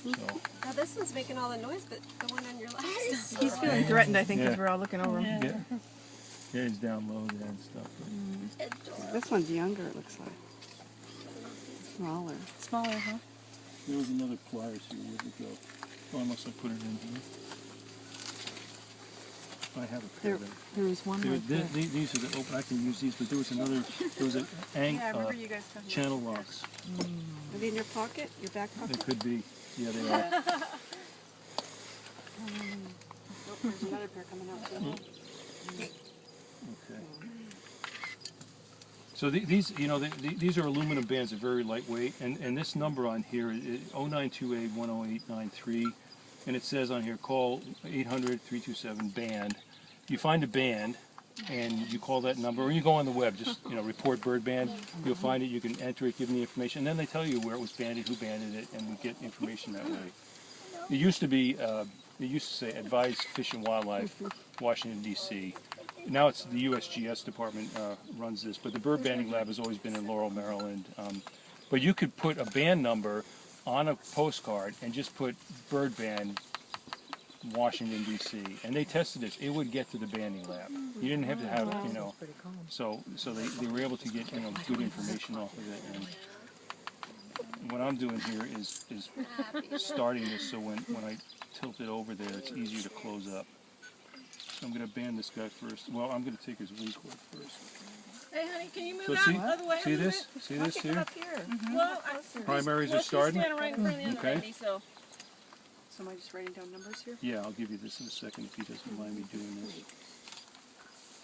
So. Now this one's making all the noise, but the one on your left. He's feeling threatened, I think, because we're all looking over him. Yeah, he's down low there and stuff. This one's younger, it looks like. Smaller. Smaller, huh? There was another pliers here. Where'd it go? Oh, unless I put it in here. I have a pair of them. There was one right there. These are the open. I can use these, but there was another. There was an channel locks. Are they in your pocket? Your back pocket? They could be. Yeah, they are. Nope, there's another pair coming out too. Okay. So these, you know, these are aluminum bands. They're very lightweight, and this number on here is 0928-10893, and it says on here, call 800-327-BAND. You find a band, and you call that number, or you go on the web, just, you know, report bird band. You'll find it. You can enter it, give them the information, and then they tell you where it was banded, who banded it, and we get information that way. It used to be, it used to say Advise Fish and Wildlife, Washington, D.C. Now it's the USGS department runs this, but the bird banding lab has always been in Laurel, Maryland. But you could put a band number on a postcard and just put bird band Washington, D.C. And they tested this. It would get to the banding lab. You didn't have to have, you know, so they were able to get, you know, good information off of it. And what I'm doing here is starting this so when I tilt it over there, it's easier to close up. So I'm going to band this guy first. Well, I'm going to take his wing cord first. Hey, honey, can you move So out see, out of the way? see this? See this here? Well, Primaries are starting. Right in front of the Okay. baby, so. So am I just writing down numbers here? Yeah, I'll give you this in a second if he doesn't mind me doing this.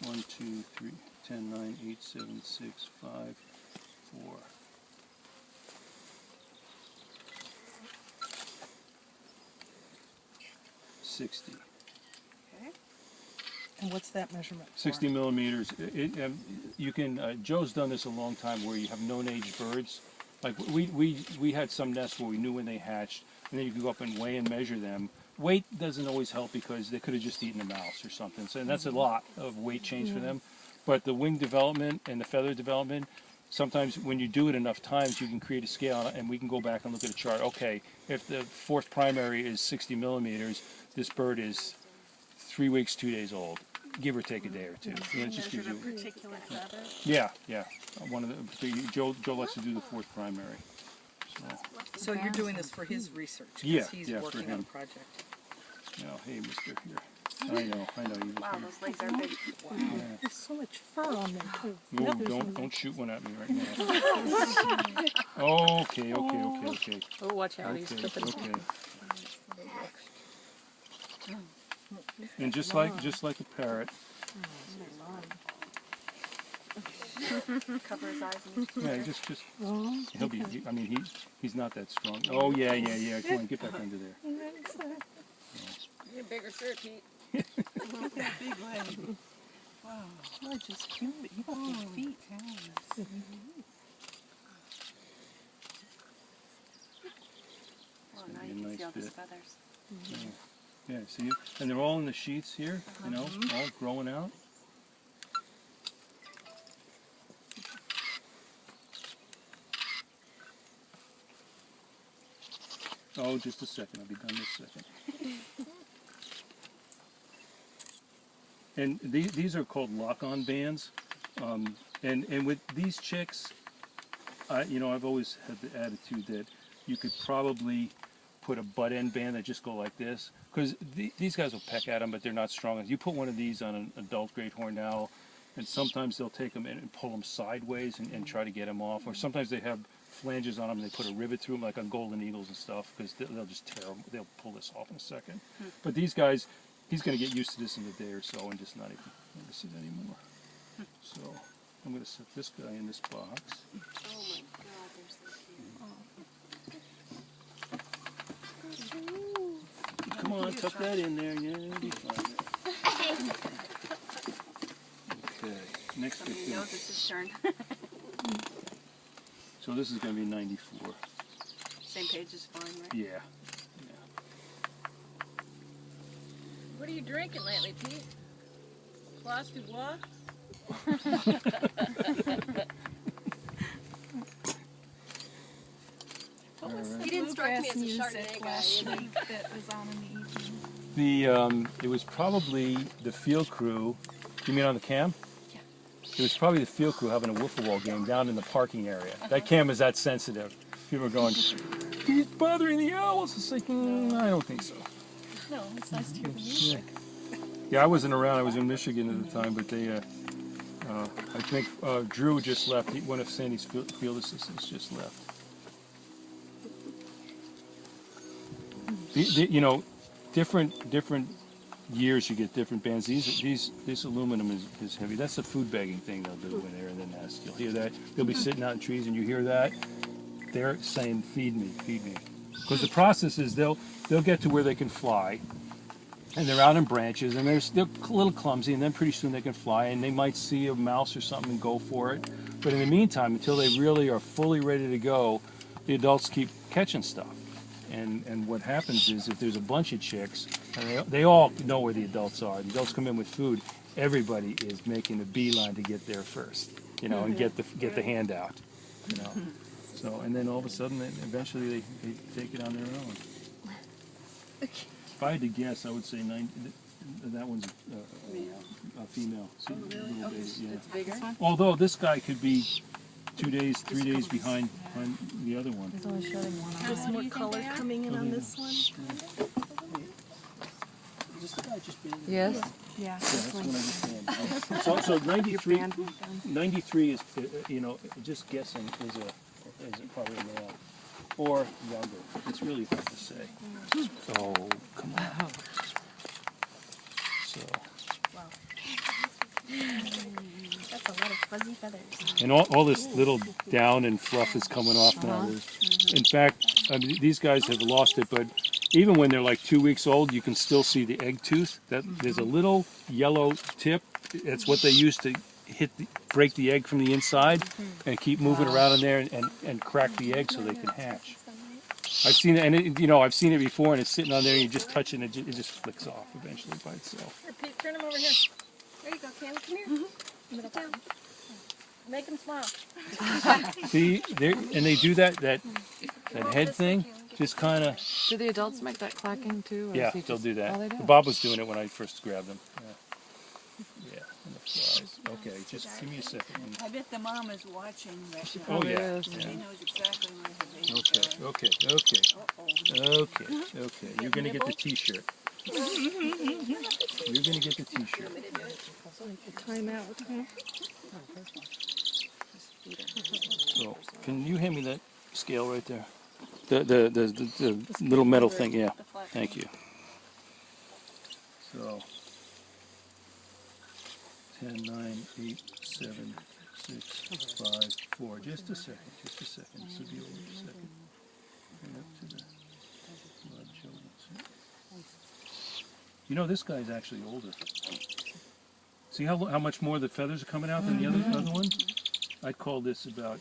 1, 2, 3, 10, 9, 8, 7, 6, 5, 4. $60. And what's that measurement for? 60 millimeters. You can. Joe's done this a long time, where you have known-age birds. Like we had some nests where we knew when they hatched, and then you could go up and weigh and measure them. Weight doesn't always help because they could have just eaten a mouse or something. So that's a lot of weight change for them. But the wing development and the feather development, sometimes when you do it enough times, you can create a scale, and we can go back and look at a chart. Okay, if the fourth primary is 60 millimeters, this bird is 3 weeks, 2 days old. Give or take a day or two. You know, it just gives you. Particular feather. Yeah. One of the Joe lets you do the fourth primary. So you're doing this for his research? Yeah, He's yeah, for working him. on a project. Hey, Mister, here. I know. You Wow, those legs are big. Wow. There's so much fur on them too. Oh, don't shoot one at me right now. Okay. Oh, watch out! He's tripping. Okay. And just like a parrot. Cover his eyes. And Yeah, just he'll be. I mean, he's not that strong. Oh yeah. Come on, get back under there. Need a bigger shirt, Pete. Look at that big leg. Wow. Oh, just cute. You got big feet. Oh, now you can see all those feathers. Yeah, see, and they're all in the sheaths here. You know, all growing out. Oh, just a second. I'll be done this second. And these are called lock-on bands. And with these chicks, you know, I've always had the attitude that you could probably put a butt end band that just go like this, because these guys will peck at them, but they're not strong. You put one of these on an adult great horned owl, and sometimes they'll take them and pull them sideways and try to get them off, or sometimes they have flanges on them and they put a rivet through them, like on golden eagles and stuff, because they'll just tear them. They'll pull this off in a second. But these guys, he's going to get used to this in a day or so and just not even notice it anymore. So I'm going to set this guy in this box. Oh my God, they're so cute. Come on, tuck that in there. Yeah, it'll be fine. Okay, next Somebody thing. knows it's his turn. So this is going to be 94. Same page is fine, right? Yeah. What are you drinking lately, Pete? Glace du bois? He didn't strike me as a Bluegrass Chardonnay music guy. last You know? week that was on in the evening. It was probably the field crew. You mean on the cam? Yeah. It was probably the field crew having a wiffle ball game down in the parking area. That cam is that sensitive. People are going, he's bothering the owls. It's like, I don't think so. No, it's nice to hear the music. Yeah, I wasn't around. I was in Michigan at the time, but they, I think Drew just left. One of Sandy's field assistants just left. You know, different years you get different bands. This aluminum is heavy. That's the food bagging thing they'll do in there in the nest. You'll hear that. They'll be sitting out in trees and you hear that. They're saying, feed me, feed me. Because the process is they'll get to where they can fly. And they're out in branches, and they're still a little clumsy, and then pretty soon they can fly, and they might see a mouse or something and go for it. But in the meantime, until they really are fully ready to go, the adults keep catching stuff. And what happens is if there's a bunch of chicks, and they all know where the adults are, the adults come in with food, everybody is making a beeline to get there first, you know, and get the hand out, you know. So, and then all of a sudden, eventually they take it on their own. If I had to guess, I would say that one's a female. Oh, really? Little Oh, baby, yeah. it's bigger? Although this guy could be 2 days, 3 days behind the other one. There's only showing one on. There's more color coming in on this one. Is this the guy just been? Yes. Yeah. Yeah, that's what I understand. So 93 is, you know, just guessing is probably a male or younger. It's really hard to say. Oh, come on. So. That's a lot of fuzzy feathers. And all this little down and fluff is coming off now. In fact, I mean, these guys have lost it, but even when they're like 2 weeks old, you can still see the egg tooth. There's a little yellow tip. That's what they use to break the egg from the inside and keep moving around in there and crack the egg so they can hatch. I've seen it, and I've seen it before, and it's sitting on there, and you just touch it, and it just flicks off eventually by itself. Here, Pete, turn him over here. There you go, Cam. Come here. Sit down. Make him smile. See, and they do that head thing, just kind of. Do the adults make that clacking too? Or Yeah, is he they'll just, do that. Oh, they do? Bob was doing it when I first grabbed him. Yeah, and the flies. Okay, just give me a second. I bet the mom is watching right now. Oh yeah. is. She knows exactly where her baby Okay. You're gonna get the T-shirt. You're gonna get the T-shirt. Time out. So, can you hand me that scale right there? The little metal thing. Yeah. Thank you. So. 10, 9, 8, 7, 6, 5, 4. Just a second. This will be over a second. Right up to the blood children. You know, this guy's actually older. See how much more the feathers are coming out than the other one? I'd call this about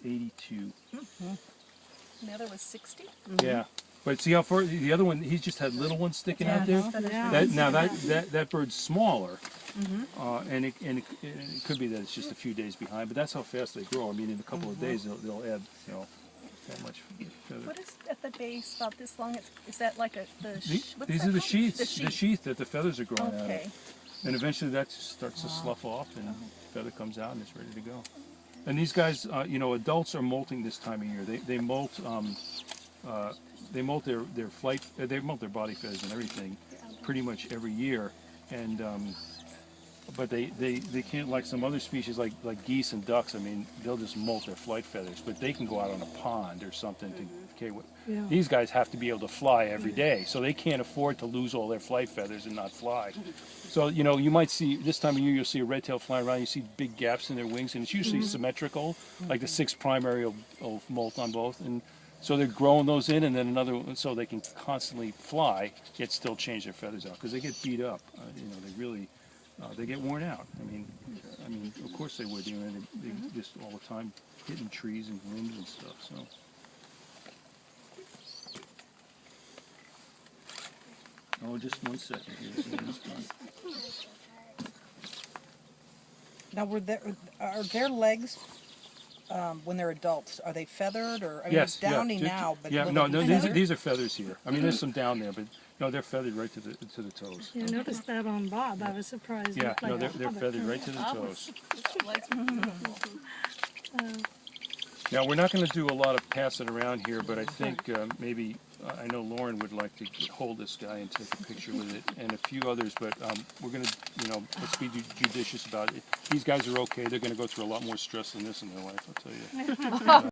82. The other was 60. Yeah. But see how far the other one? He's just had little ones sticking out there. That bird's smaller, and it could be that it's just a few days behind. But that's how fast they grow. I mean, in a couple of days they'll add that much feather. What is at the base about this long? Is that like These what's are that the called? sheaths. The The sheath that the feathers are growing out Okay. of. And eventually that just starts to slough off, and the feather comes out, and it's ready to go. And these guys, adults are molting this time of year. They molt. They molt their flight. They molt their body feathers and everything, pretty much every year. And but they can't, like some other species like geese and ducks. I mean, they'll just molt their flight feathers, but they can go out on a pond or something to. Okay, these guys have to be able to fly every day, so they can't afford to lose all their flight feathers and not fly. So you might see this time of year, you'll see a red tail flying around. You see big gaps in their wings, and it's usually symmetrical, like the 6 primary will molt on both, and so they're growing those in, and then another one, so they can constantly fly, yet still change their feathers out because they get beat up. They really they get worn out. I mean, of course they would. They just all the time hitting trees and limbs and stuff. So. Oh, just 1 second here. Now, are their legs when they're adults? Are they feathered or? I mean, Yes, it's downy yeah, now, but yeah, will no, they no, be these are, feathered? these are feathers here. I mean, there's some down there, but no, they're feathered right to the toes. You noticed that on Bob. I was surprised. It Yeah, looked like no, a they're hobbit. feathered right to the toes. Uh, Now, we're not going to do a lot of passing around here, but I think maybe, I know Lauren would like to hold this guy and take a picture with it, and a few others, but we're going to, let's be judicious about it. These guys are okay. They're going to go through a lot more stress than this in their life, I'll tell you.